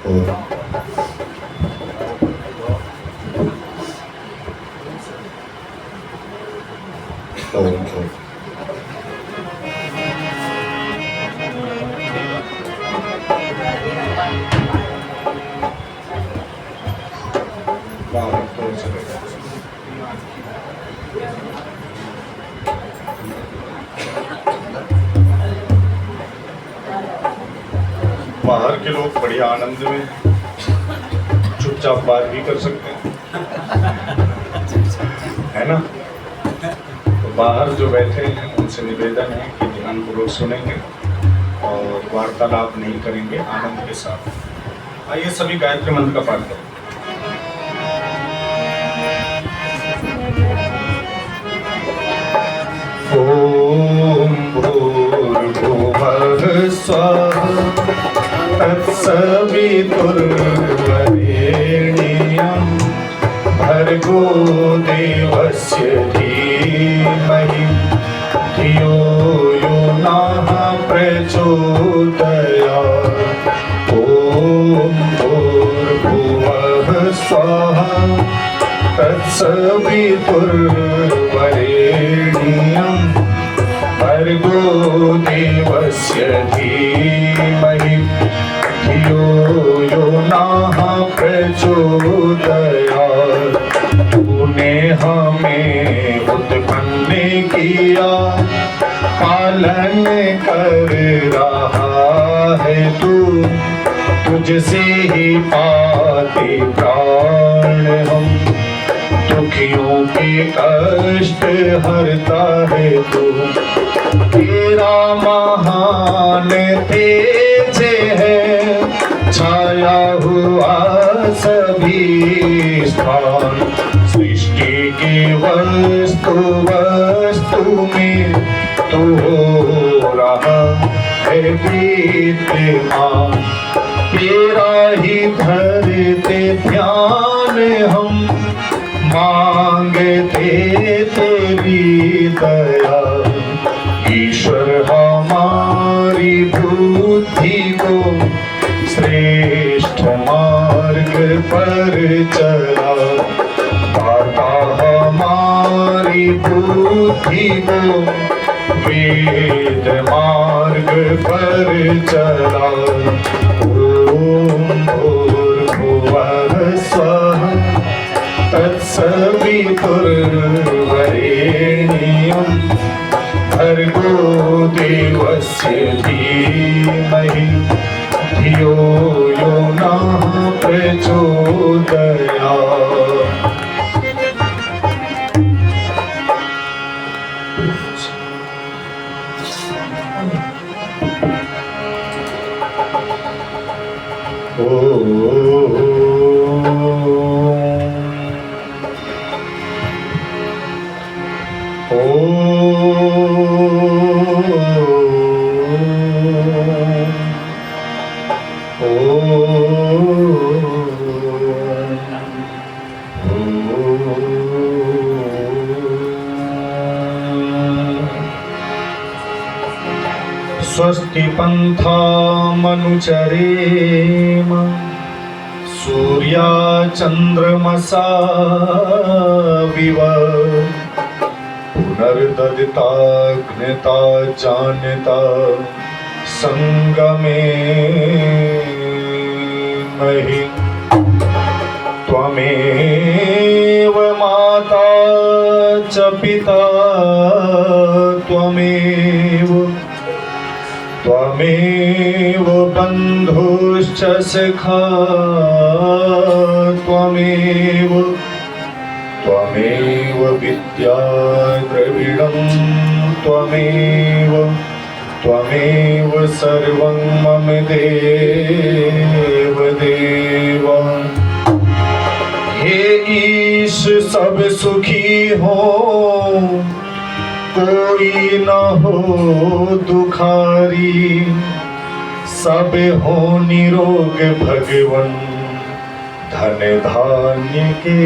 और बाहर के लोग बढ़िया आनंद में चुपचाप बात भी कर सकते हैं, है ना। तो बाहर जो बैठे हैं उनसे निवेदन है कि ध्यानपूर्वक सुनेंगे और वार्तालाप नहीं करेंगे, आनंद के साथ। आइए सभी गायत्री मंत्र का पाठ करें। ओम भूर्भुवः स्वः तत्सवितुर्वरेण्यं भर्गो देवस्य धीमहि धियो यो नः प्रचोदयात्। ओम भूर्भुवः स्वः तत्सवितुर्वरेण्यं भर्गो देवस्य धीमहि धियो यो नः प्रचोदयात्। तूने हमें उत्पन्न किया, पालन कर रहा है तू, तुझसे ही पाते प्राण हम। दुखियों के कष्ट हरता है तू, तेरा महान तेज है छाया हुआ सभी स्थान। सृष्टि की वस्तु में तू हो रहा है विद्यमान। तेरा ही धरते ध्यान हम, मांगते तेरी दया। ईश्वर हमारी बुद्धि को श्रेष्ठ मार्ग पर चला, दाता हमारी बुद्धि को वेद मार्ग पर चला। ओम भूर्भुवः स्वः तत्सवितुर्वरेण्यं भर्गो देवस्य धीमहि धियो यो नः प्रचोदयात्। स्वस्ति पन्थामनुचरेम, सूर्याचन्द्रमसा विव। पुनर्ददिताग्नता जानता संगमे महि। त्वमेव माता च पिता त्वमेव, त्वमेव बन्धुश्च सखा त्वमेव, त्वमेव विद्या द्रविणं त्वमेव, त्वमेव सर्वं मम देव देव। हे ईश सब सुखी हो, कोई न हो दुखारी, सब हो निरोग भगवन धन धान्य के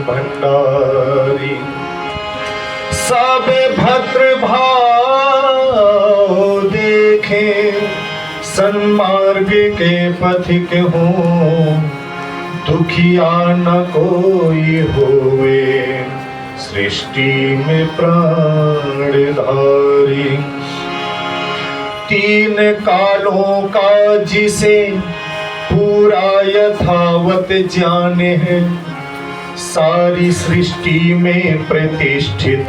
भंडारी। सब भद्र भाव देखे सन्मार्ग के पथिक हूँ, दुखिया न कोई होवे, सृष्टि में प्राणधारी। तीन कालों का जिसे पूरा यथावत जाने है, सारी सृष्टि में प्रतिष्ठित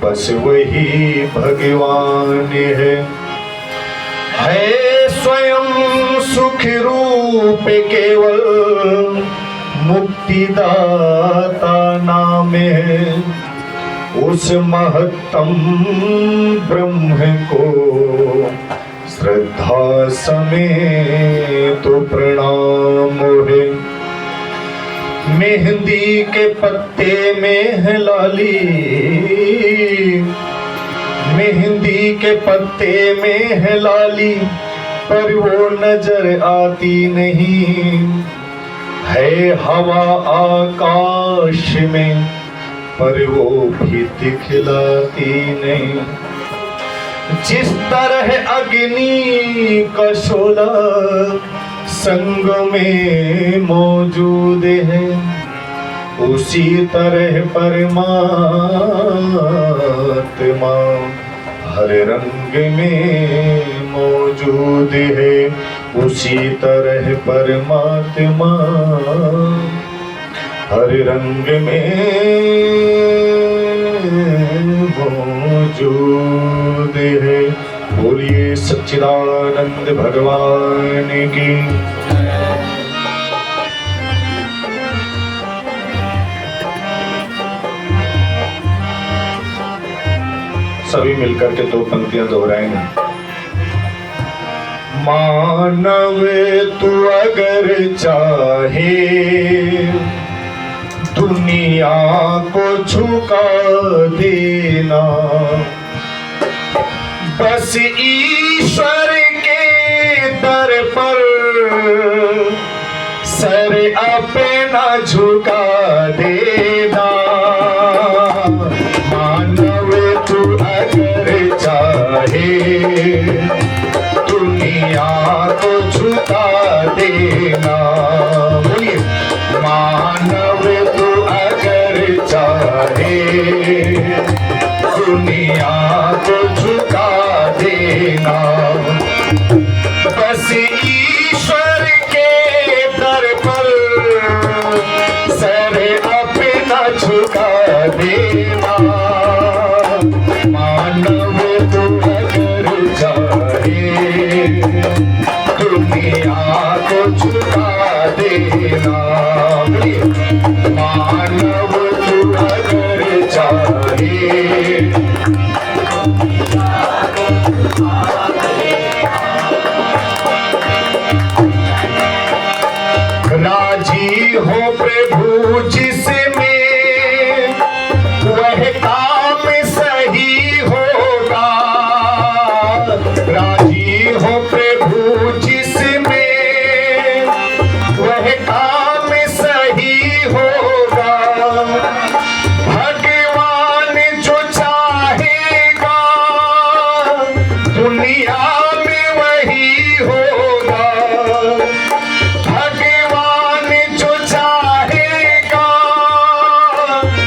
बस वही भगवान है स्वयं सुख रूप केवल मुक्तिदाता नाम है। उस महत्तम ब्रह्म को श्रद्धा समेत तो प्रणाम है। मेहंदी के पत्ते में है लाली, मेहंदी के पत्ते में है लाली, पर वो नजर आती नहीं है। हवा आकाश में, पर वो भी दिखलाती नहीं। जिस तरह अग्नि का शोला संग में मौजूद है, उसी तरह परमात्मा हर रंग में मौजूद है। उसी तरह परमात्मा हर रंग में मौजूद है। बोलिए सच्चिदानंद भगवान की। सभी मिलकर के दो पंक्तियां दोहराएंगे। मानव तू अगर चाहे दुनिया को झुका देना, बस ईश्वर के दर पर सर अपना झुका देना। मानव तू अगर चाहे दुनिया को झुका देना, मानव तू अगर चाहे दुनिया को झुका देना, बस ईश्वर के दर पर सर अपना झुका देना। मानव तू अगर चाहे दुनिया को झुका देना, मानव तू अगर चाहे राजी हो प्रभु जिसमें वह काम सही होगा। राजी हो प्रभु जिसमें वह काम सही होगा। भगवान जो चाहेगा दुनिया में वही होगा। भगवान जो चाहेगा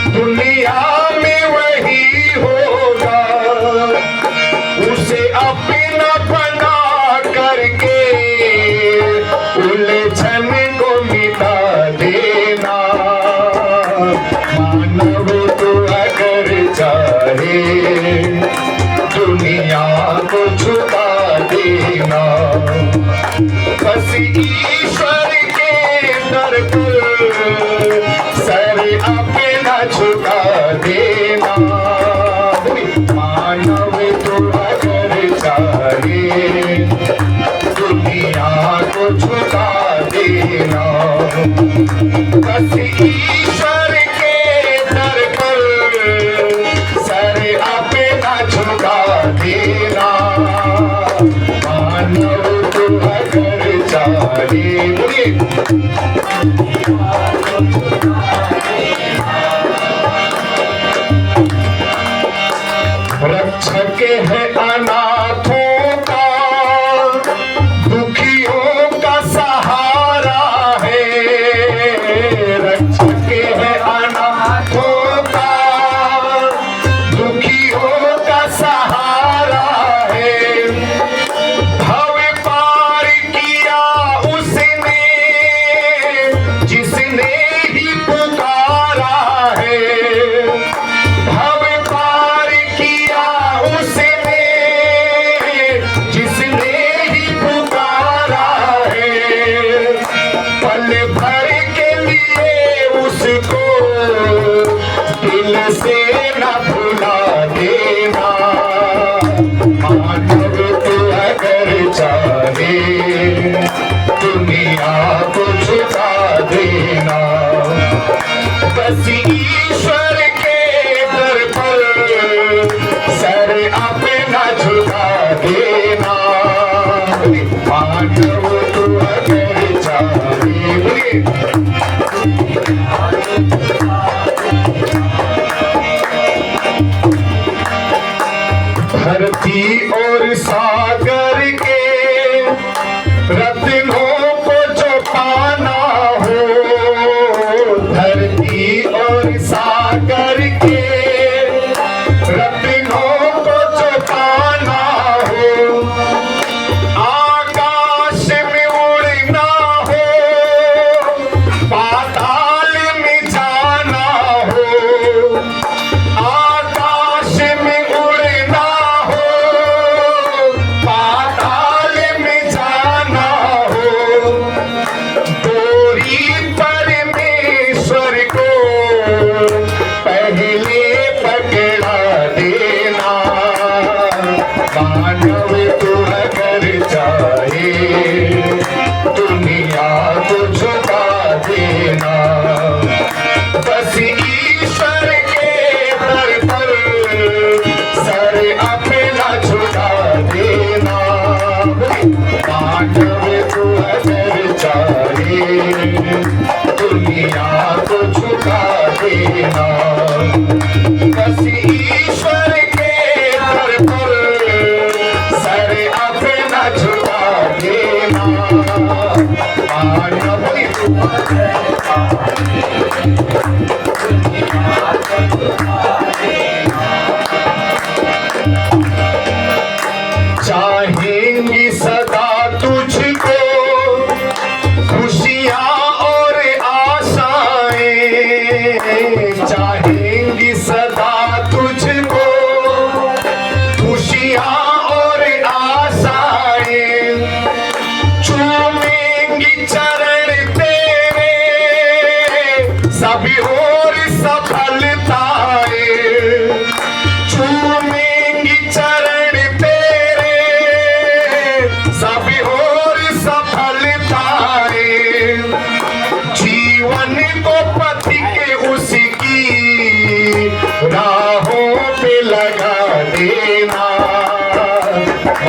दुनिया में वही होगा। उसे अपना बना करके उलझन को मिटा देना। मानव तो अगर चाहे दुनिया को झुका देना, बस ईश्वर के दर पर सर अपना झुका देना। मानव तो अगर चाहे दुनिया को झुका देना, बस ईश्वर के दर पर सर अपना झुका देना। मानव तो अगर चाहे रक्षक है अनाथों का, आप झुका देना, बस ईश्वर के दर पर सर अपना झुका देना। मानव तू अगर चाहे, धरती और सागर के रत्नों को जो पाना हो, धरती और सागर के रत्नों को जो पाना हो, आकाश में उड़ना हो, पाताल में जाना हो, आकाश में उड़ना हो, पाताल में जाना हो, डोरी परमेश्वर को पहले पकड़ा देना। मानव तू अगर चाहे दुनिया को झुका देना, बस ईश्वर के दर पर सर अपना झुका देना। मानव तू अगर चाहे दुनिया को झुका देना, बस ईश्वर के दर पर सर अपना झुका देना। मानव तू अगर चाहेंगी सदा तुझको खुशियाँ और आशाएं, चाहेंगी सदा तुझको खुशियाँ और आशाएं, चूमेंगी चरण तेरे सभी और सफलताएं, चूमेंगी चरण तेरे सभी और सफलताएं, जीवन को पति के उसकी राहों पे लगा देना।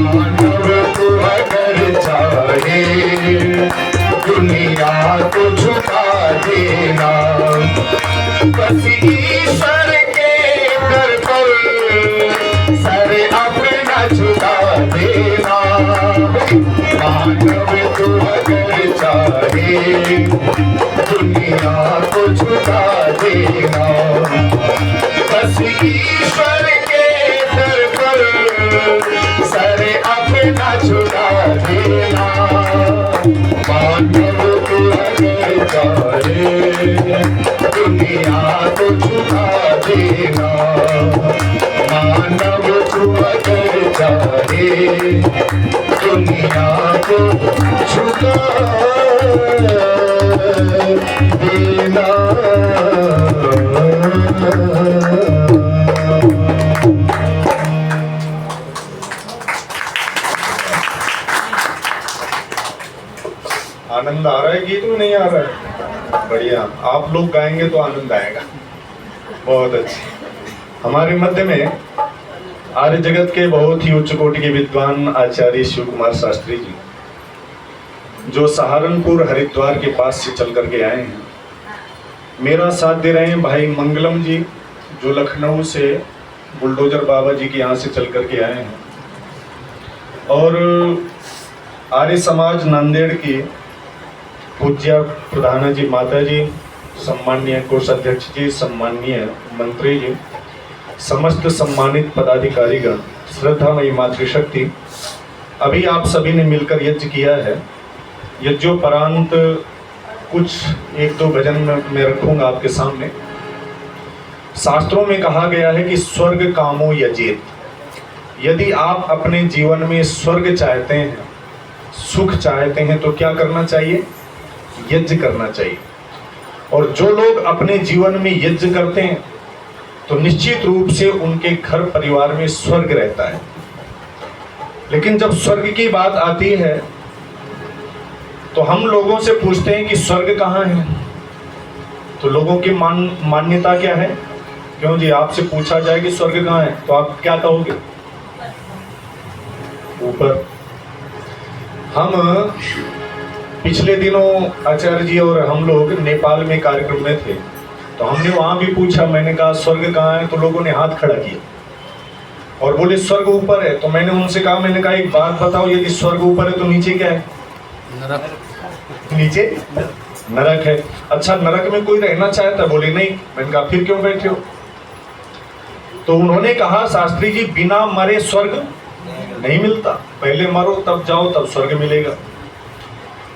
मानव तू अगर चाहे दुनिया को झुका देना, बस ईश्वर के दर पर सर अपना झुका देना। मानव तू अगर चाहे दुनिया को झुका देना, बस ईश्वर के दर पर सर अपना झुका देना। मानव तू अगर चाहे दुनिया को झुका देना, मानव तू अगर चाहे दुनिया को झुका देना। आनंद आ रहा है गीत में, नहीं आ रहा है? बढ़िया, आप लोग गाएंगे तो आनंद आएगा। बहुत अच्छे। हमारे मध्य में आर्य जगत के बहुत ही उच्च कोटि के विद्वान आचार्य शिव कुमार शास्त्री जी, जो सहारनपुर हरिद्वार के पास से चल करके आए हैं। मेरा साथ दे रहे हैं भाई मंगलम जी, जो लखनऊ से बुलडोजर बाबा जी के यहाँ से चल करके आए हैं। और आर्य समाज नांदेड़ की पूज्य प्रधाना जी, माता जी, सम्माननीय कोषाध्यक्ष जी, सम्माननीय मंत्री जी, समस्त सम्मानित पदाधिकारीगण, श्रद्धामयी मातृशक्ति, अभी आप सभी ने मिलकर यज्ञ किया है। यज्ञोपरांत कुछ एक दो भजन में रखूंगा आपके सामने। शास्त्रों में कहा गया है कि स्वर्ग कामो यजेत। यदि आप अपने जीवन में स्वर्ग चाहते हैं, सुख चाहते हैं, तो क्या करना चाहिए? यज्ञ करना चाहिए। और जो लोग अपने जीवन में यज्ञ करते हैं तो निश्चित रूप से उनके घर परिवार में स्वर्ग रहता है। लेकिन जब स्वर्ग की बात आती है तो हम लोगों से पूछते हैं कि स्वर्ग कहाँ है, तो लोगों की मान्यता क्या है? क्यों जी, आपसे पूछा जाए कि स्वर्ग कहाँ है तो आप क्या कहोगे? ऊपर। हम पिछले दिनों आचार्य जी और हम लोग नेपाल में कार्यक्रम में थे, तो हमने वहां भी पूछा, मैंने कहा स्वर्ग कहाँ है, तो लोगों ने हाथ खड़ा किया और बोले स्वर्ग ऊपर है। तो मैंने उनसे कहा, मैंने कहा एक बात बताओ, यदि स्वर्ग ऊपर है तो नीचे क्या है? नरक। नीचे नरक है। अच्छा, नरक में कोई रहना चाहता? बोले नहीं। मैंने कहा फिर क्यों बैठे हो? तो उन्होंने कहा, शास्त्री जी बिना मरे स्वर्ग नहीं मिलता, पहले मरो तब जाओ तब स्वर्ग मिलेगा।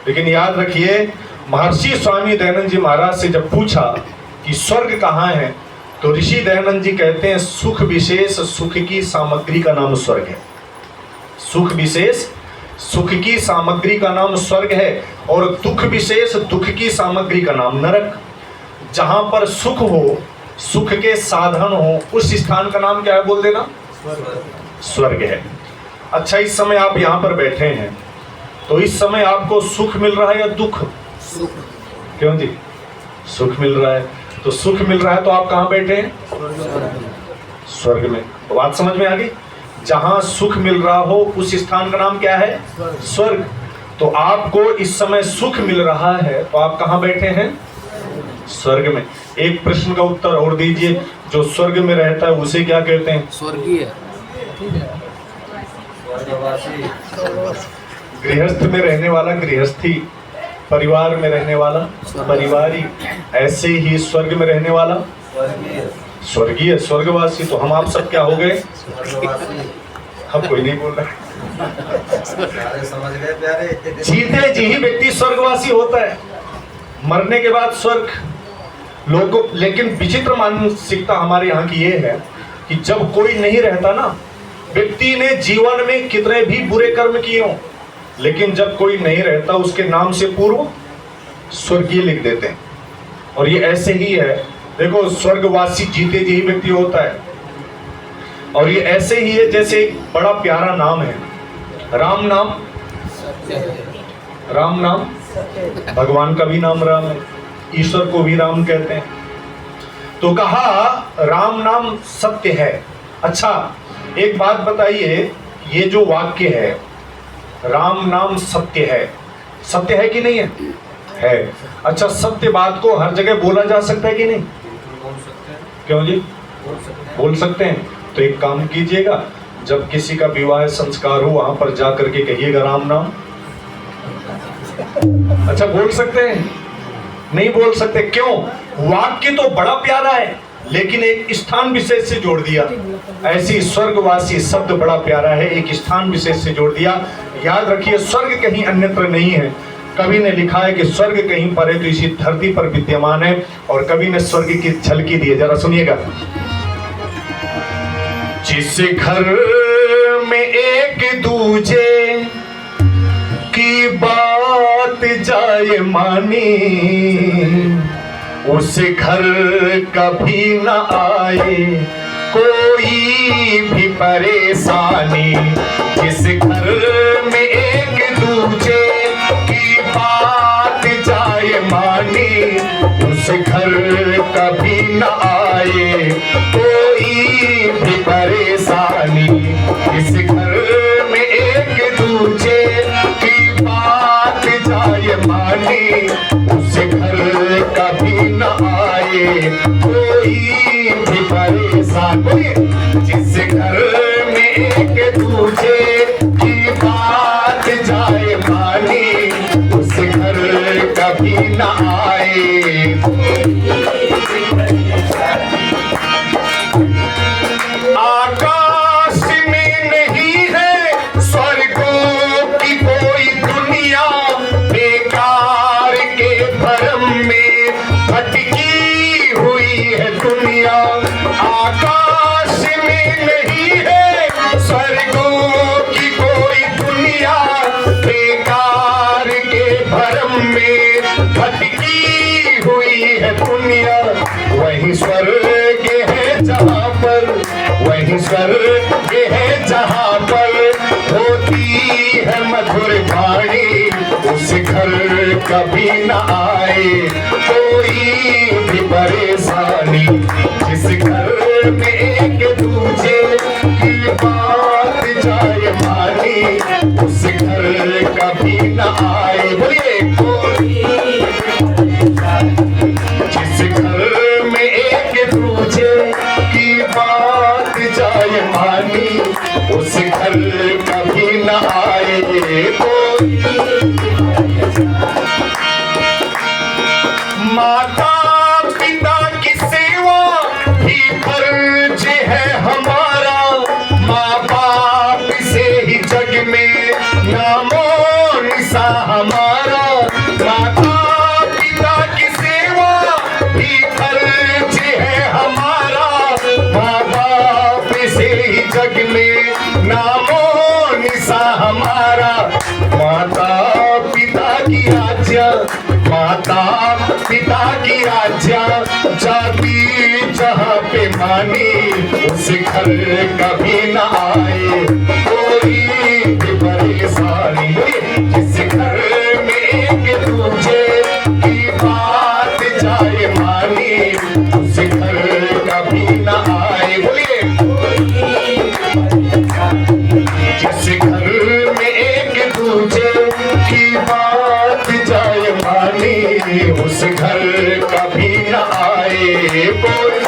लेकिन याद रखिए, महर्षि स्वामी दयानंद जी महाराज से जब पूछा कि स्वर्ग कहाँ है, तो ऋषि दयानंद जी कहते हैं सुख विशेष सुख की सामग्री का नाम स्वर्ग है। सुख विशेष सुख की सामग्री का नाम स्वर्ग है और दुख विशेष दुख की सामग्री का नाम नरक। जहां पर सुख हो, सुख के साधन हो, उस स्थान का नाम क्या है? बोल देना, स्वर्ग है। अच्छा, इस समय आप यहाँ पर बैठे हैं, तो इस समय आपको सुख मिल रहा है या दुख? सुख। क्यों जी? सुख मिल रहा है। तो सुख मिल रहा है तो आप कहाँ बैठे हैं? स्वर्ग में। तो बात समझ में आ गई? जहां सुख मिल रहा हो उस स्थान का नाम क्या है? स्वर्ग। तो आपको इस समय सुख मिल रहा है तो आप कहाँ बैठे हैं? स्वर्ग में। एक प्रश्न का उत्तर और दीजिए, जो स्वर्ग में रहता है उसे क्या कहते हैं? स्वर्गीय। गृहस्थ में रहने वाला गृहस्थी, परिवार में रहने वाला परिवारी, ऐसे ही स्वर्ग में रहने वाला स्वर्गीय, स्वर्गवासी। तो हम आप सब क्या हो गए? हम कोई नहीं बोल रहा। समझ गए प्यारे? जीते जी ही व्यक्ति स्वर्गवासी होता है, मरने के बाद स्वर्ग। लोगों, लेकिन विचित्र मानसिकता हमारे यहाँ की ये है कि जब कोई नहीं रहता ना, व्यक्ति ने जीवन में कितने भी बुरे कर्म किए हों, लेकिन जब कोई नहीं रहता उसके नाम से पूर्व स्वर्गीय लिख देते हैं। और ये ऐसे ही है, देखो स्वर्गवासी जीते जी ही व्यक्ति होता है। और ये ऐसे ही है जैसे एक बड़ा प्यारा नाम है, राम नाम। राम नाम भगवान का भी नाम राम है, ईश्वर को भी राम कहते हैं। तो कहा राम नाम सत्य है। अच्छा, एक बात बताइए, ये जो वाक्य है राम नाम सत्य है कि नहीं है? है। अच्छा, सत्य बात को हर जगह बोला जा सकता है कि नहीं? क्यों जी? बोल सकते हैं। तो एक काम कीजिएगा, जब किसी का विवाह संस्कार हो वहां पर जा करके कहिएगा राम नाम। अच्छा, बोल सकते हैं? नहीं बोल सकते। क्यों? वाक्य तो बड़ा प्यारा है, लेकिन एक स्थान विशेष से जोड़ दिया। ऐसी स्वर्गवासी शब्द बड़ा प्यारा है, एक स्थान विशेष से जोड़ दिया। याद रखिए, स्वर्ग कहीं अन्यत्र नहीं है। कवि ने लिखा है कि स्वर्ग कहीं पर है तो इसी धरती पर विद्यमान है। और कवि ने स्वर्ग की झलकी दी है, जरा सुनिएगा। जिस घर में एक दूजे की बात जाए मानी, उस घर कभी न आए कोई भी परेशानी। जिस घर में एक दूजे की बात जाए मानी, उस घर कभी न आए कोई भी परेशानी। इस घर में एक दूजे की बात जाए मानी, उस घर कभी न आए कोई भी परेशान। बोलिए, जिस घर में एक दूजे की बात जाए मानी, उस घर कभी न आए। आकाश में नहीं है स्वर्गों की कोई दुनिया, बेकार के भरम में भटकी हुई है दुनिया। आकाश में नहीं है स्वर्गों की कोई दुनिया, बेकार के भरम में भटकी हुई है दुनिया। वही स्वर्ग है जहाँ पर, वही स्वर्ग है जहाँ पर होती है मधुर वाणी, उस घर घर कभी न आए कोई भी परेशानी, जिस घर में एक दूजे की बात जाए मानी, उस घर कभी न आए। बोलिए कोई, जिस घर में एक दूजे की बात जाए मानी, उस घर कभी न आए कोई। माता पिता की सेवा ही फर्ज है हमारा, माँ बाप से ही जग में नामो निशा हमारा। माता पिता की सेवा ही फर्ज है हमारा, माँ बाप से ही जग में नामो निशा हमारा। माता पिता की आज्ञा, माता पिता की आज्ञा जाती जहाँ पे मानी, उस घर कभी न आए कोई भी परेशानी। जिस घर में एक दूजे की बात जाए मानी, उस घर कभी न आए। बोलिए जिस घर में एक दूजे की बात जाए मानी, उस घर कभी न आए कोई।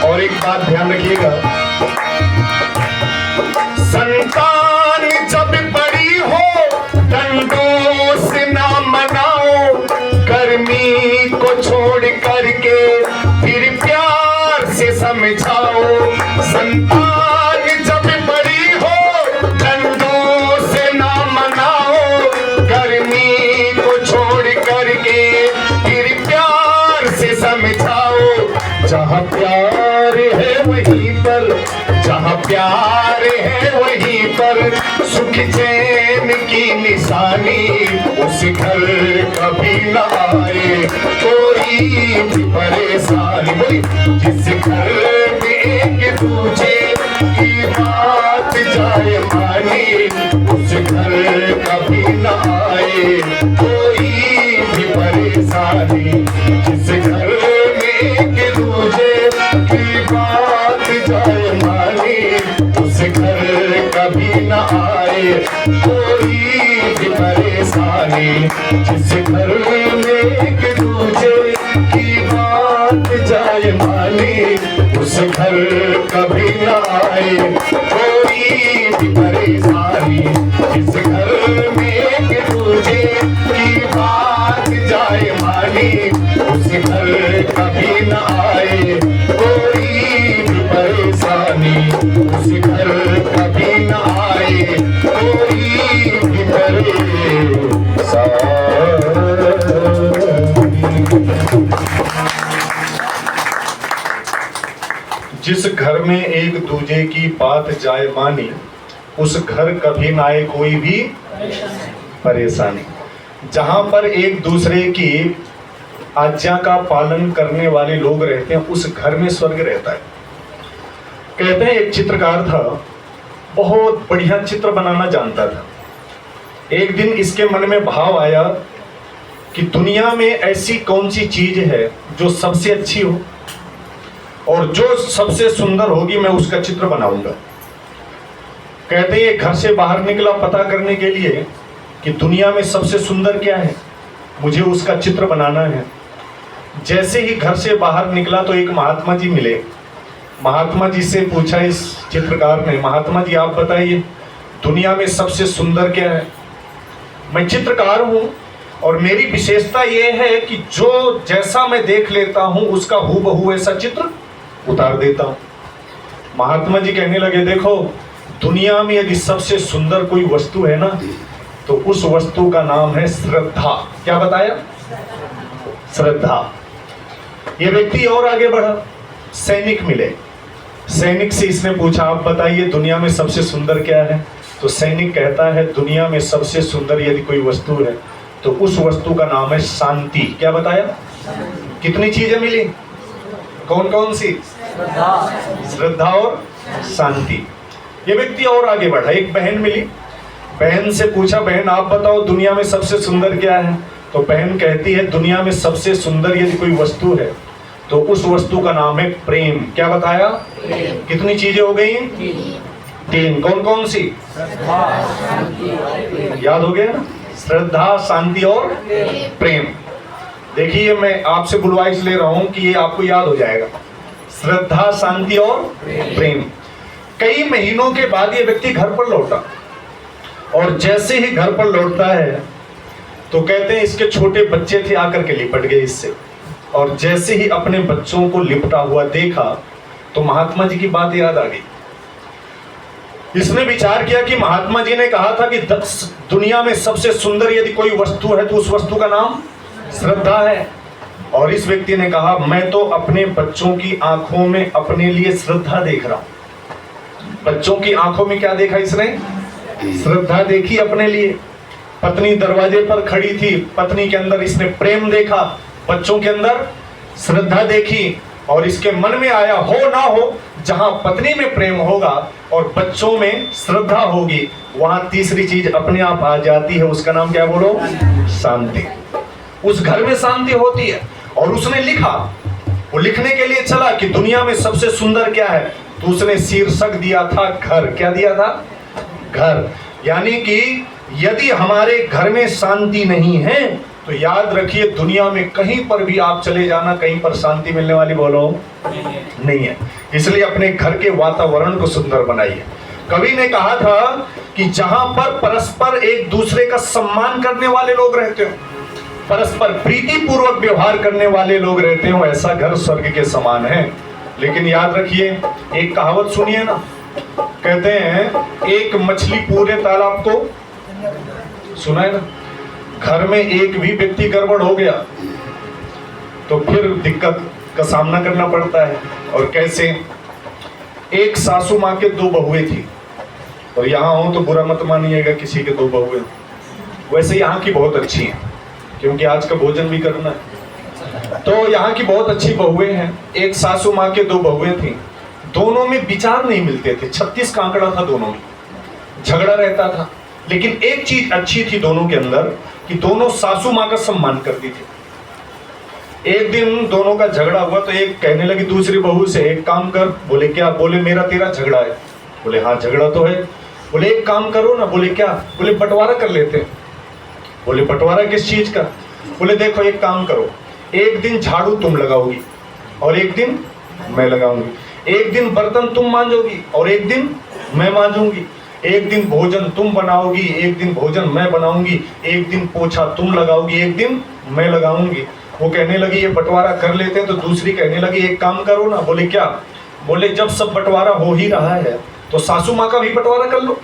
और एक बात ध्यान रखिएगा, संतान जब बड़ी हो डंडों से ना मनाओ, गर्मी को छोड़ करके फिर प्यार से समझाओ। संतान जब बड़ी हो डंडों से ना मनाओ, गर्मी को छोड़ करके फिर प्यार से समझाओ। जहाँ प्यार है वहीं पर, जहाँ प्यार है वहीं पर सुख चैन की निशानी, उस घर कभी न आए कोई भी परेशानी। बोली जिस घर में एक दूजे की बात जाए मानी, उस घर कभी न आए कोई भी परेशानी। जिस घर में एक दूजे की बात जाए मानी, उस घर कभी न आए कोई भी परेशानी। जिस घर में एक दूजे की बात जाए मानी, उस घर कभी न आए कोई भी परेशानी। जिस घर में एक दूजे की बात जाए मानी, उस घर कभी न आए कोई भी परेशानी। उस घर कभी न आए कोई भी परेशानी। जिस घर में एक दूजे की बात जाए मानी, उस घर कभी ना आए कोई भी परेशानी। जहां पर एक दूसरे की आज्ञा का पालन करने वाले लोग रहते हैं, उस घर में स्वर्ग रहता है। कहते हैं एक चित्रकार था, बहुत बढ़िया चित्र बनाना जानता था। एक दिन इसके मन में भाव आया कि दुनिया में ऐसी कौन सी चीज है जो सबसे अच्छी हो और जो सबसे सुंदर होगी, मैं उसका चित्र बनाऊंगा। कहते हैं घर से बाहर निकला पता करने के लिए कि दुनिया में सबसे सुंदर क्या है, मुझे उसका चित्र बनाना है। जैसे ही घर से बाहर निकला तो एक महात्मा जी मिले। महात्मा जी से पूछा इस चित्रकार ने, महात्मा जी आप बताइए दुनिया में सबसे सुंदर क्या है? मैं चित्रकार हूँ और मेरी विशेषता ये है कि जो जैसा मैं देख लेता हूँ उसका हूबहू ऐसा चित्र उतार देता हूँ। महात्मा जी कहने लगे, देखो दुनिया में यदि सबसे सुंदर कोई वस्तु है ना, तो उस वस्तु का नाम है श्रद्धा। क्या बताया? श्रद्धा। ये व्यक्ति और आगे बढ़ा, सैनिक मिले। सैनिक से इसने पूछा, आप बताइए दुनिया में सबसे सुंदर क्या है? तो सैनिक कहता है दुनिया में सबसे सुंदर यदि कोई वस्तु है तो उस वस्तु का नाम है शांति। क्या बताया? कितनी चीजें मिली? कौन कौन सी? श्रद्धा और शांति। ये व्यक्ति और आगे बढ़ा, एक बहन मिली। बहन से पूछा, बहन आप बताओ दुनिया में सबसे सुंदर क्या है? तो बहन कहती है दुनिया में सबसे सुंदर यदि कोई वस्तु है तो उस वस्तु का नाम है प्रेम। क्या बताया? कितनी चीजें हो गई? 3। कौन कौन सी? याद हो गया? श्रद्धा, शांति और प्रेम। देखिए मैं आपसे गुडवाइस ले रहा हूं कि ये आपको याद हो जाएगा। श्रद्धा, शांति और प्रेम। कई महीनों के बाद ये व्यक्ति घर पर लौटा और जैसे ही घर पर लौटता है तो कहते हैं इसके छोटे बच्चे थे आकर के लिपट गए इससे, और जैसे ही अपने बच्चों को लिपटा हुआ देखा तो महात्मा जी की बात याद आ गई। इसने विचार किया कि महात्मा जी ने कहा था कि दुनिया में सबसे सुंदर यदि कोई वस्तु है तो उस वस्तु का नाम श्रद्धा है, और इस व्यक्ति ने कहा मैं तो अपने बच्चों की आंखों में अपने लिए श्रद्धा देख रहा हूं। बच्चों की आंखों में क्या देखा इसने? श्रद्धा देखी अपने लिए। पत्नी दरवाजे पर खड़ी थी, पत्नी के अंदर इसने प्रेम देखा, बच्चों के अंदर श्रद्धा देखी, और इसके मन में आया हो ना हो जहां पत्नी में प्रेम होगा और बच्चों में श्रद्धा होगी वहां तीसरी चीज अपने आप आ जाती है। उसका नाम क्या बोलो? शांति। उस घर में शांति होती है। और उसने लिखा, वो लिखने के लिए चला कि दुनिया में सबसे सुंदर क्या है, तो उसने शीर्षक दिया था घर। क्या दिया था? घर। यानी कि यदि हमारे घर में शांति नहीं है तो याद रखिए दुनिया में कहीं पर भी आप चले जाना, कहीं पर शांति मिलने वाली बोलो नहीं है। इसलिए अपने घर के वातावरण को सुंदर बनाइए। कवि ने कहा था कि जहां पर परस्पर एक दूसरे का सम्मान करने वाले लोग रहते हो, परस्पर प्रीति पूर्वक व्यवहार करने वाले लोग रहते हो, ऐसा घर स्वर्ग के समान है। लेकिन याद रखिए, एक कहावत सुनिए ना, कहते हैं एक मछली पूरे तालाब को, सुना है ना, घर में एक भी व्यक्ति गड़बड़ हो गया तो फिर दिक्कत का सामना करना पड़ता है। और कैसे? एक सासू माँ के 2 बहुएं थी, और यहाँ हो तो बुरा मत मानिएगा किसी के 2 बहुएं, वैसे यहाँ की बहुत अच्छी हैं क्योंकि आज का भोजन भी करना है। तो यहाँ की बहुत अच्छी बहुएं हैं। एक सासू माँ के 2 बहुएं थी, दोनों में विचार नहीं मिलते थे, 36 का आंकड़ा था, दोनों में झगड़ा रहता था। लेकिन एक चीज अच्छी थी दोनों के अंदर कि दोनों सासू माँ का सम्मान करती थी। एक दिन दोनों का झगड़ा हुआ तो एक कहने लगी दूसरी बहू से, एक काम कर। बोले क्या? बोले मेरा तेरा झगड़ा है। बोले हाँ झगड़ा तो है। बोले एक काम करो ना। बोले क्या? बोले बंटवारा कर लेते हैं। बोले बंटवारा किस चीज का? बोले देखो एक काम करो, एक दिन झाड़ू तुम लगाओगी और एक दिन मैं लगाऊंगी, एक दिन बर्तन तुम मांजोगी और एक दिन मैं मांजूंगी, एक दिन भोजन तुम बनाओगी, एक दिन भोजन मैं बनाऊंगी, एक दिन पोछा तुम लगाओगी, एक दिन मैं लगाऊंगी। वो कहने लगी ये बंटवारा कर लेते हैं। तो दूसरी कहने लगी एक काम करो ना। बोले क्या? बोले जब सब बंटवारा हो ही रहा है तो सासू माँ का भी बंटवारा कर लो।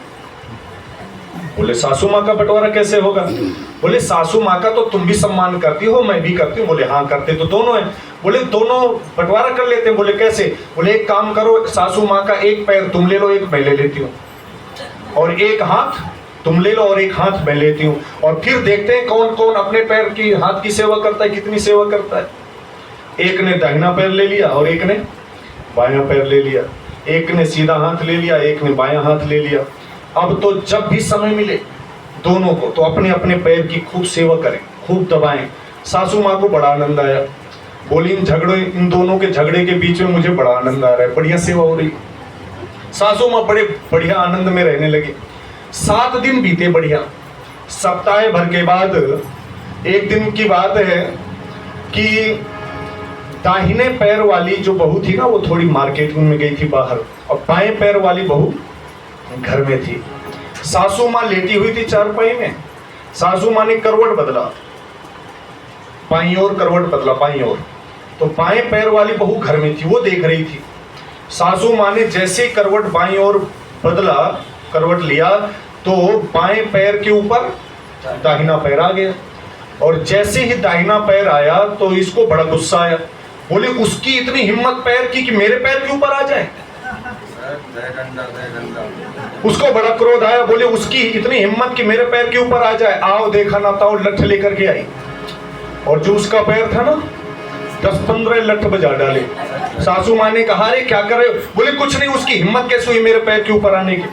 बोले सासू माँ का बंटवारा कैसे होगा? बोले सासू माँ का तो तुम भी सम्मान करती हो, मैं भी करती हूँ। बोले हाँ करते तो दोनों हैं। बोले दोनों बंटवारा कर लेते हैं। बोले कैसे? बोले एक काम करो, सासू माँ का एक पैर तुम ले लो, एक मैं ले लेती हूँ, और एक हाथ तुम ले लो और एक हाथ मैं लेती हूँ, और फिर देखते हैं कौन कौन अपने पैर की हाथ की सेवा करता है, कितनी सेवा करता है। एक ने दाहिना पैर ले लिया और एक ने बायां पैर ले लिया, एक ने सीधा हाथ ले लिया, एक ने बायां हाथ ले लिया। अब तो जब भी समय मिले दोनों को तो अपने अपने पैर की खूब सेवा करें, खूब दबाएं। सासू माँ को बड़ा आनंद आया। बोली इन दोनों के झगड़े के बीच में मुझे बड़ा आनंद आ रहा है, बढ़िया सेवा हो रही। सासू माँ बड़े बढ़िया आनंद में रहने लगे। 7 दिन बीते बढ़िया। सप्ताह भर के बाद एक दिन की बात है कि दाहिने पैर वाली जो बहू थी ना वो थोड़ी मार्केटिंग में गई थी बाहर, और बाएं पैर वाली बहू घर में थी। सासू माँ लेटी हुई थी चारपाई में। सासू माँ ने करवट बदला, बाईं ओर करवट बदला, बाईं ओर। तो बाएं पैर वाली बहू घर में थी, वो देख रही थी। सासू माँ ने जैसे करवट बाईं ओर बदला, करवट लिया, तो बाएं पैर के ऊपर दाहिना पैर आ गया, और जैसे ही दाहिना पैर आया तो इसको बड़ा गुस्सा आया। बोले उसकी इतनी हिम्मत पैर की कि मेरे पैर के ऊपर आ जाए। उसको बड़ा क्रोध आया। बोले उसकी इतनी हिम्मत कि मेरे पैर के ऊपर आ जाए। आओ देखा ना था, लठ लेकर के आई, और जो उसका पैर था ना 10-15 लठ बजा डाले। सासू माँ ने कहा अरे क्या कर रहे हो? बोले कुछ नहीं, उसकी हिम्मत कैसे हुई मेरे पैर के ऊपर आने की।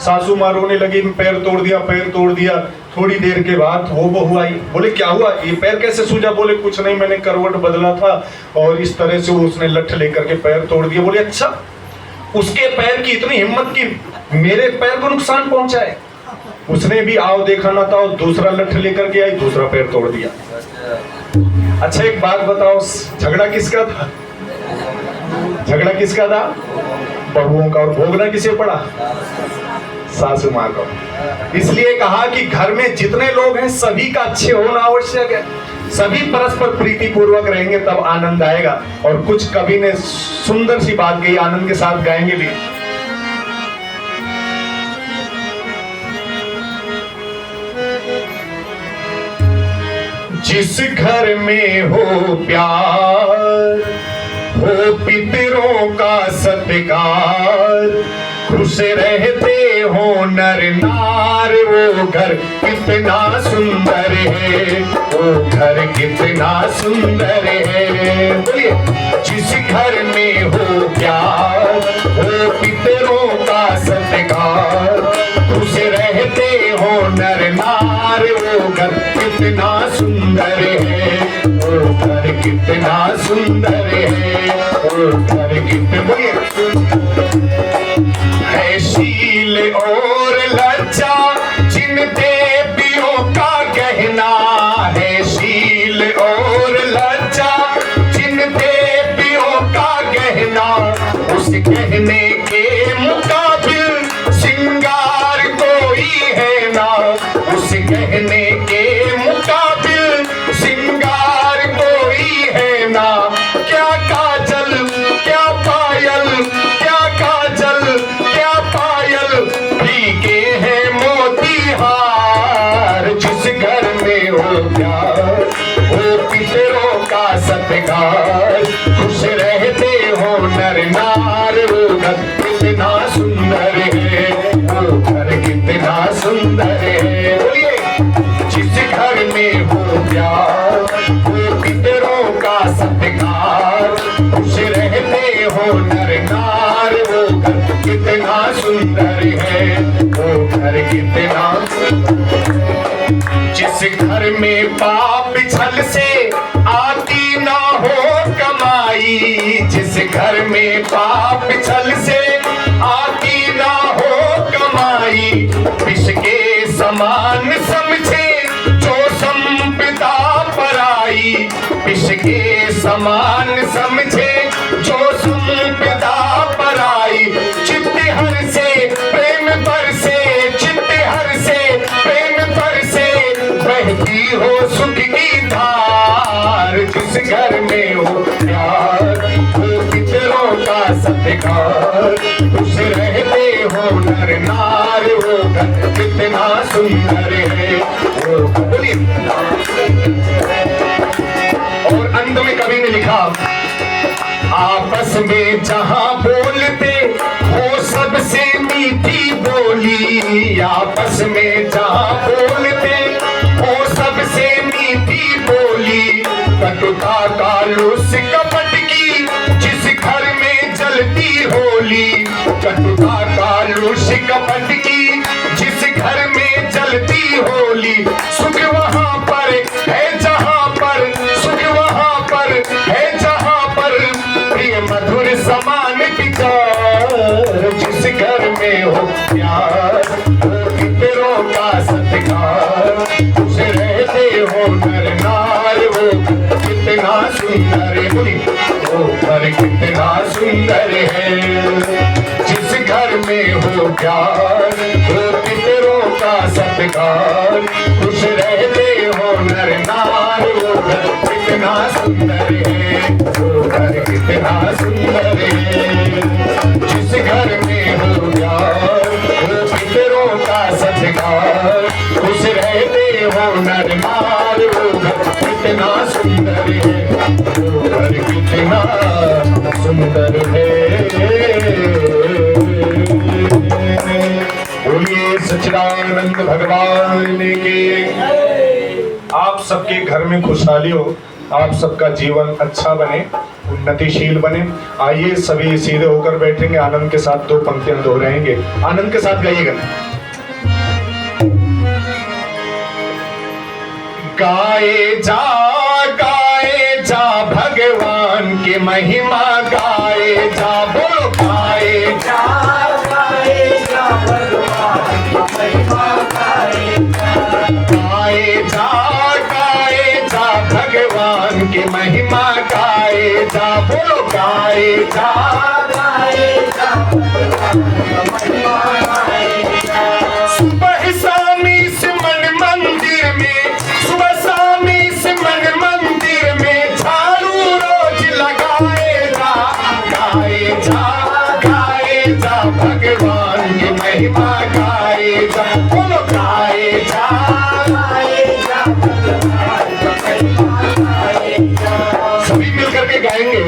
सासू माँ रोने लगी, पैर तोड़ दिया, पैर तोड़ दिया। थोड़ी देर के बाद वो बहू आई, बोले क्या हुआ, ये पैर कैसे सूजा? बोले कुछ नहीं, मैंने करवट बदला था और इस तरह से उसने लठ लेकर के पैर तोड़ दिया। बोले अच्छा, उसके पैर की इतनी हिम्मत कि मेरे पैर को नुकसान पहुंचाए। उसने भी आओ देखा ना था और दूसरा लठ लेकर के आई, दूसरा पैर तोड़ दिया। अच्छा एक बात बताओ, झगड़ा किसका था? झगड़ा किसका था? बहुओं का। और भोगना किसे पड़ा? सासू माँ को। इसलिए कहा कि घर में जितने लोग हैं सभी का अच्छे होना आवश्यक है। सभी परस्पर प्रीति पूर्वक रहेंगे तब आनंद आएगा। और कुछ कवि ने सुंदर सी बात कही, आनंद के साथ गाएंगे भी। जिस घर में हो प्यार, हो पितरों का सत्कार, खुश रहते हो नर नार, वो घर कितना सुंदर है, वो घर कितना सुंदर है। बोलिए, जिस घर में हो प्यार, हो पितरों का सत्कार, खुश रहते हो नर नार, वो घर कितना सुंदर है, वो घर कितना सुंदर है, वो घर कितना। बोलिए, है शील और लज्जा जिन देवियों का गहना, है शील और लज्जा जिन देवियों का गहना, उस गहने के मुकाबिल सिंगार कोई है ना, उस गहने के मुकाबिल सिंगार कोई है ना। क्या काजल, क्या पायल, क्या काजल, क्या पायल, फीके हैं मोतीहार। जिस घर में हो प्यार, हो पितरों का सत्कार, खुश रहते हो नर नार, वो घर कितना सुंदर है, वो घर कितना सुंदर है। बोलिए, जिस घर में हो प्यार, हो पितरों का सत्कार, खुश रहते हो नर नार, वो घर कितना सुंदर है, वो घर कितना। जिस घर में पाप छल से आती ना हो कमाई, जिस घर में पाप छल से आती ना हो कमाई, विष के समान समझे जो संपदा पराई, विष के समान समझे जो संपदा पराई। चित्त हर से प्रेम पर से, चित्त हर से प्रेम पर से, बहती हो सुख की धार। जिस घर में हो प्यार, हो पितरों का सत्कार, खुश रहते हो नर नार, वो घर कितना सुंदर है, वो बोलिए। और अंत में कवि ने लिखा, आपस में जहां बोलते हो सबसे मीठी बोली, आपस में जहां बोलते हो सबसे मीठी बोली, कटुता कालूस कपट की जिस घर में जलती होली, कटुता कालूस कपट की जिस घर में जलती होली। सुख वहां पर है जहां पर, सुख वहां पर है जहां पर, प्रिय मधुर समान विचार। जिस घर में हो प्यार, हो पितरों का सत्कार, खुश रहते हो नर नार, वो कितना सुंदर है, वो घर कितना सुंदर है। जिस घर में हो प्यार, हो पितरों का सत्कार, खुश रहते हो नर नार, वो घर कितना सुंदर है, वो घर कितना सुंदर है। जिस घर में हो प्यार, हो पितरों का सत्कार, खुश रहते हो नर नार, वो घर कितना सुंदर है, वो घर कितना सुंदर है। बोलिए सच्चिदानंद भगवान की। आप सबके घर में खुशहाली हो, आप सबका जीवन अच्छा बने। उन्नतिशील बने। आइए सभी सीधे होकर बैठेंगे, आनंद के साथ 2 पंक्तियां दोहराएंगे। आनंद के साथ गाइएगा। गाए जा भगवान की महिमा, गाए जा, बोलो गाए जा भगवान की महिमा, गाए जा भगवान की महिमा, गाए जा, बोलो गाए जा सुबह शामी सिमन मंदिर में, सुबह शामी सिमन मंदिर में झाड़ू रोज लगाए जा भगवान की महिमा, गाए जा, बोलो गाए जा सभी मिलकर के गाएंगे।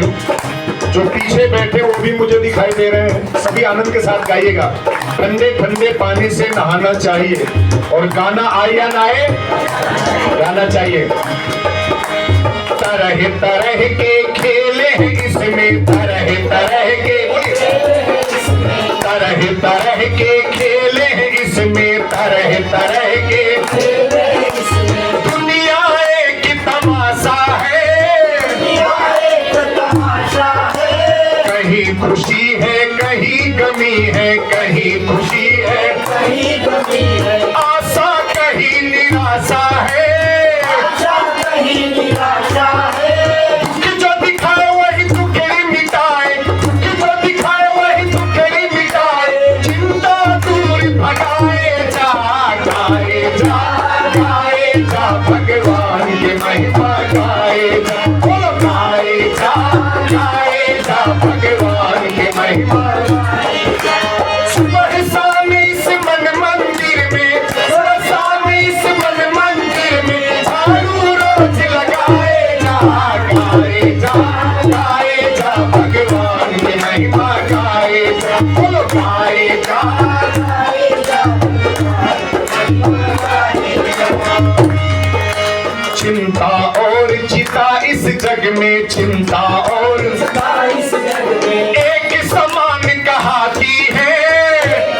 जो पीछे बैठे वो भी मुझे दिखाई दे रहे हैं, सभी आनंद के साथ गाइएगा। ठंडे ठंडे पानी से नहाना चाहिए, और गाना आए या ना आए, गाना चाहिए। तरह तरह के खेले हैं इसमें, तरह तरह के खेले हैं इसमें, तरह तरह के दुनिया एक तमाशा है, कहीं खुशी है कहीं गमी है, कहीं खुशी है कहीं गमी है, आशा कहीं निराशा है, दुख जो दिखाए वही दुखेड़ी मिटाए, दुख जो दिखाए वही दुखेड़ी मिटाए, चिंता दूर भगाए जा, गाए जा भगवान की महिमा, गाए जा, बोलो गाए जा भगवान की महिमा। सुबह शामी सिमन मंदिर में, सुबह शामी सिमन मंदिर में झाड़ू रोज लगाए जा भगवान की महिमा, गाए जा, बोलो गाए जा चिंता और चिता इस जग में, चिंता और एक समान कहाती है, एक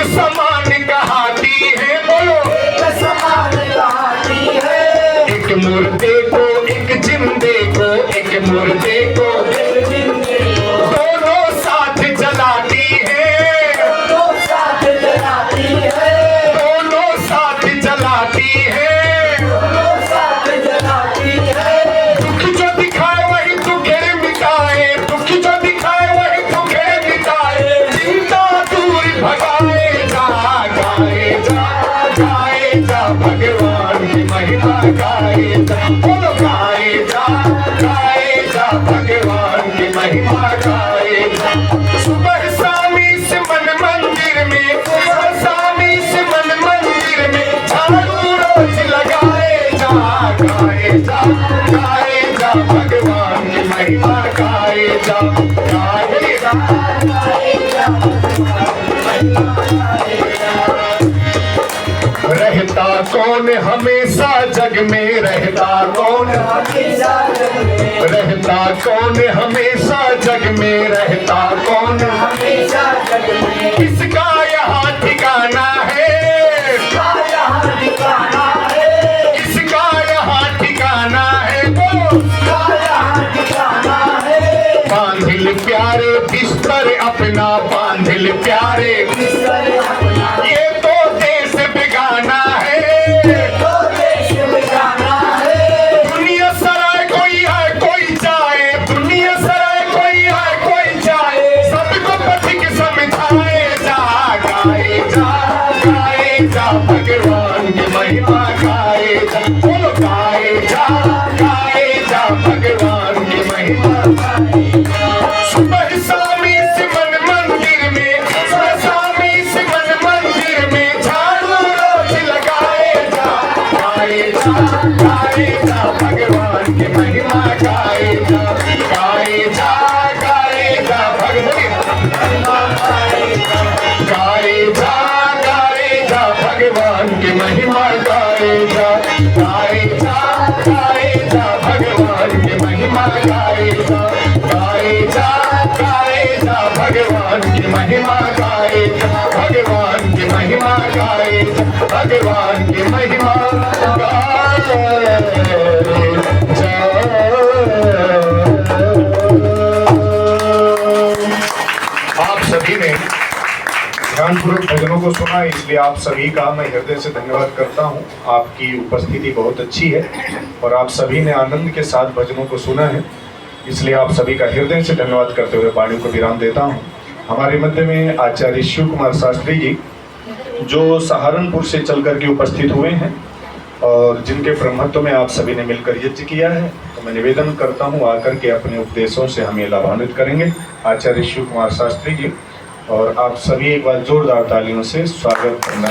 समान कहाती है, बोलो एक मुर्दे को एक जिंदे को, एक मुर्दे को दोनों साथ जलाती है, दोनों साथ जलाती है, दुख जो दिखाए वही दुखेड़े मिटाए, दुख जो दिखाए वही दुखेड़े मिटाए, चिंता दूर भगाए जा भगवान की महिमा, गाए जा, बोलो गाए जा भगवान की महिमा, गाए जा। सुबह शामी सिमन मंदिर में, सुबह शामी सिमन मंदिर में झाड़ू रोज लगाए जा, गाए जा भगवान की महिमा, गाए जा, गाए जा। रहता कौन हमेशा जग में, रहता कौन हमेशा जग में, रहता कौन किसका यहाँ ठिकाना है, किसका यहाँ ठिकाना है, बोलो बांधिल प्यारे बिस्तर अपना, बांधिल प्यारे ये तो देश बेगाना है, दुनिया सराय कोई है कोई जाए, दुनिया सराय कोई है कोई जाए, सबको पथिक समझाए जा, गाए जा भगवान की महिमा, गाए जा, बोलो गाए जा भगवान की महिमा। सुबह शामी सिमन मंदिर में, सुबह शामी सिमन मंदिर में झाड़ू रोज लगाए जा, गाए जा भगवान की महिमा, गाए जा भगवान, गाए जा भगवान की महिमा, गाए जा भगवान। महिमा गाए जा, गाए जा, गाए जा, भगवान की महिमा गाए जा, भगवान की महिमा गाए जा, भगवान की महिमा गाए जा। आप सभी ने ध्यानपूर्वक भजनों को सुना, इसलिए आप सभी का मैं हृदय से धन्यवाद करता हूं। आपकी उपस्थिति बहुत अच्छी है और आप सभी ने आनंद के साथ भजनों को सुना है, इसलिए आप सभी का हृदय से धन्यवाद करते हुए वाणी को विराम देता हूं। हमारे मध्य में आचार्य शिव कुमार शास्त्री जी, जो सहारनपुर से चल करके उपस्थित हुए हैं और जिनके ब्रह्मत्व में आप सभी ने मिलकर यज्ञ किया है, तो मैं निवेदन करता हूं आकर के अपने उपदेशों से हमें लाभान्वित करेंगे आचार्य शिव कुमार शास्त्री जी। और आप सभी एक बार जोरदार तालियों से स्वागत करना।